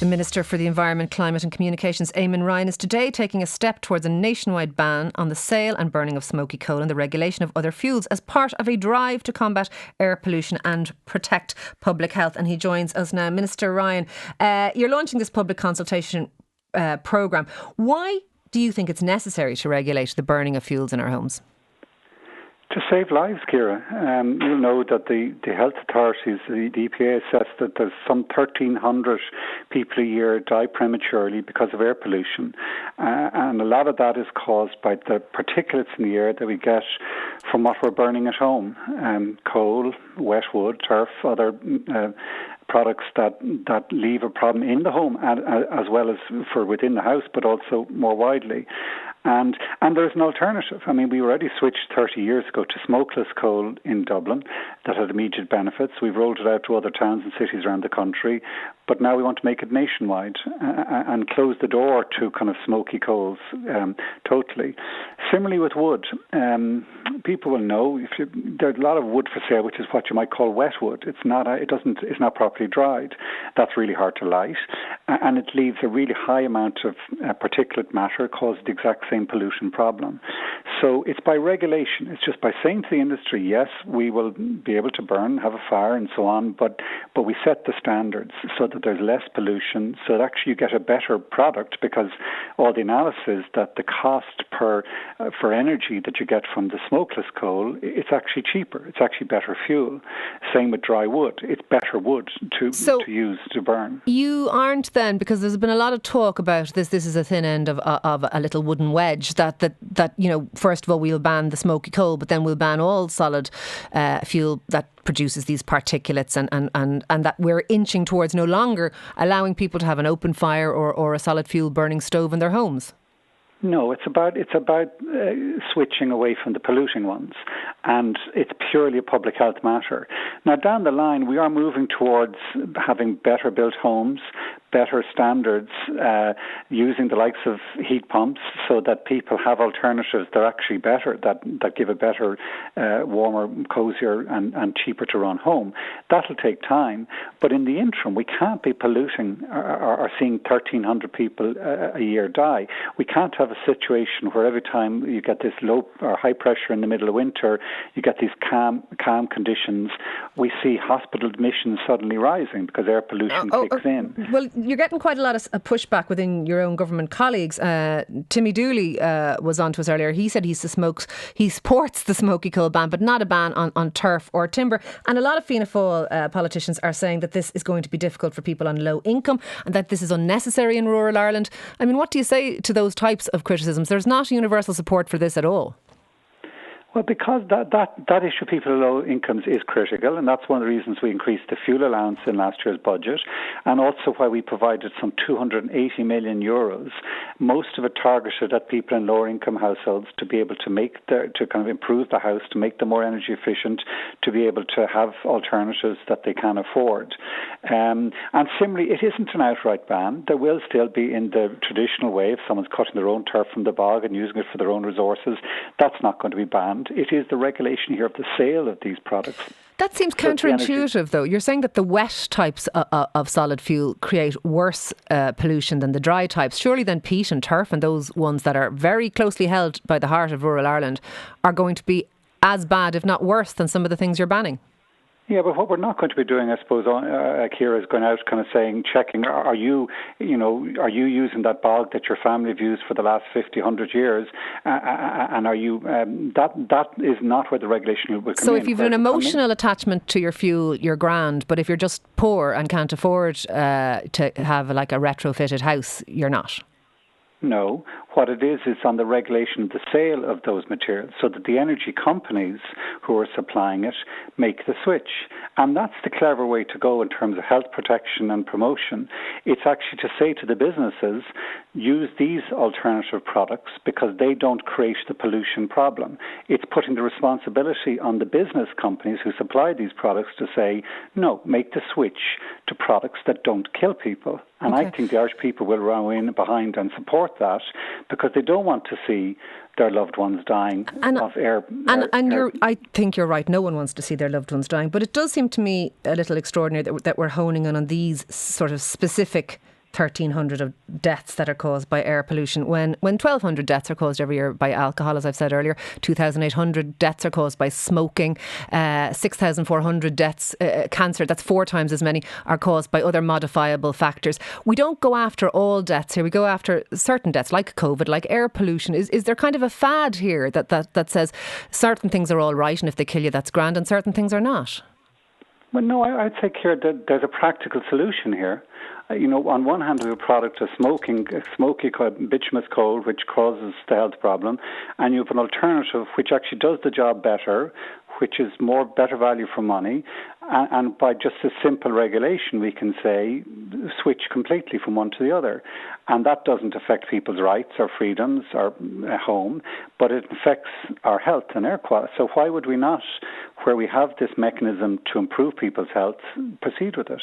The Minister for the Environment, Climate and Communications, Eamon Ryan, is today taking a step towards a nationwide ban on the sale and burning of smoky coal and the regulation of other fuels as part of a drive to combat air pollution and protect public health. And he joins us now. Minister Ryan, you're launching this public consultation programme. Why do you think it's necessary to regulate the burning of fuels in our homes? To save lives, Ciara. You'll know that the health authorities, the EPA assess that there's some 1,300 people a year die prematurely because of air pollution. And a lot of that is caused by the particulates in the air that we get from what we're burning at home. Coal, wet wood, turf, other products that leave a problem in the home as well as for within the house, but also more widely. And there's an alternative. I mean, we already switched 30 years ago to smokeless coal in Dublin that had immediate benefits. We've rolled it out to other towns and cities around the country, but now we want to make it nationwide and close the door to kind of smoky coals totally. Similarly with wood, people will know there's a lot of wood for sale, which is what you might call wet wood. It's not properly dried. That's really hard to light, and it leaves a really high amount of particulate matter, causes the exact same pollution problem. So it's by regulation. It's just by saying to the industry, yes, we will be able to burn, have a fire and so on, but we set the standards so that there's less pollution, so that actually you get a better product, because all the analysis that the cost for energy that you get from the smokeless coal, it's actually cheaper. It's actually better fuel. Same with dry wood. It's better wood to use to burn. You aren't then, because there's been a lot of talk about this is a thin end of a little wooden wedge that first of all we'll ban the smoky coal, but then we'll ban all solid fuel that produces these particulates, and that we're inching towards no longer allowing people to have an open fire or a solid fuel burning stove in their homes. No, it's about switching away from the polluting ones, and it's purely a public health matter. Now, down the line, we are moving towards having better built homes, better standards, using the likes of heat pumps, so that people have alternatives that are actually better, that give a better, warmer, cosier and cheaper to run home. That'll take time, but in the interim, we can't be polluting or seeing 1,300 people a year die. We can't have a situation where every time you get this low or high pressure in the middle of winter, you get these calm conditions, we see hospital admissions suddenly rising because air pollution kicks in. Well, you're getting quite a lot of pushback within your own government colleagues. Timmy Dooley was on to us earlier. He said he supports the smoky coal ban, but not a ban on turf or timber. And a lot of Fianna Fáil politicians are saying that this is going to be difficult for people on low income and that this is unnecessary in rural Ireland. I mean, what do you say to those types of criticisms? There's not universal support for this at all. Well, because that issue, people with low incomes, is critical, and that's one of the reasons we increased the fuel allowance in last year's budget, and also why we provided some 280 million euros, most of it targeted at people in lower income households to be able to to kind of improve the house, to make them more energy efficient, to be able to have alternatives that they can afford. And similarly, it isn't an outright ban. There will still be, in the traditional way, if someone's cutting their own turf from the bog and using it for their own resources, that's not going to be banned. It is the regulation here of the sale of these products. That seems counterintuitive, though. You're saying that the wet types of solid fuel create worse pollution than the dry types. Surely then peat and turf and those ones that are very closely held by the heart of rural Ireland are going to be as bad, if not worse, than some of the things you're banning. Yeah, but what we're not going to be doing, I suppose, Ciara, is going out kind of checking, are you using that bog that your family have used for the last 50, 100 years? And are you, that is not where the regulation will come in. So if you've an emotional attachment to your fuel, you're grand, but if you're just poor and can't afford to have like a retrofitted house, you're not? No. What it is on the regulation of the sale of those materials, so that the energy companies who are supplying it make the switch. And that's the clever way to go in terms of health protection and promotion. It's actually to say to the businesses, use these alternative products because they don't create the pollution problem. It's putting the responsibility on the business companies who supply these products to say, no, make the switch to products that don't kill people. And I think the Irish people will run in behind and support that, because they don't want to see their loved ones dying of air. I think you're right. No one wants to see their loved ones dying. But it does seem to me a little extraordinary that we're honing in on these sort of specific 1,300 of deaths that are caused by air pollution, when 1,200 deaths are caused every year by alcohol, as I've said earlier. 2,800 deaths are caused by smoking. 6,400 deaths, cancer, that's 4 times as many, are caused by other modifiable factors. We don't go after all deaths here. We go after certain deaths, like COVID, like air pollution. Is there kind of a fad here that says certain things are all right, and if they kill you, that's grand, and certain things are not? Well, no, I'd say, Ciara, that there's a practical solution here. On one hand, we have a product of smoky bituminous coal, which causes the health problem, and you have an alternative which actually does the job better, which is better value for money, and by just a simple regulation, we can say switch completely from one to the other, and that doesn't affect people's rights or freedoms or home, but it affects our health and air quality. So why would we not, where we have this mechanism to improve people's health, proceed with it?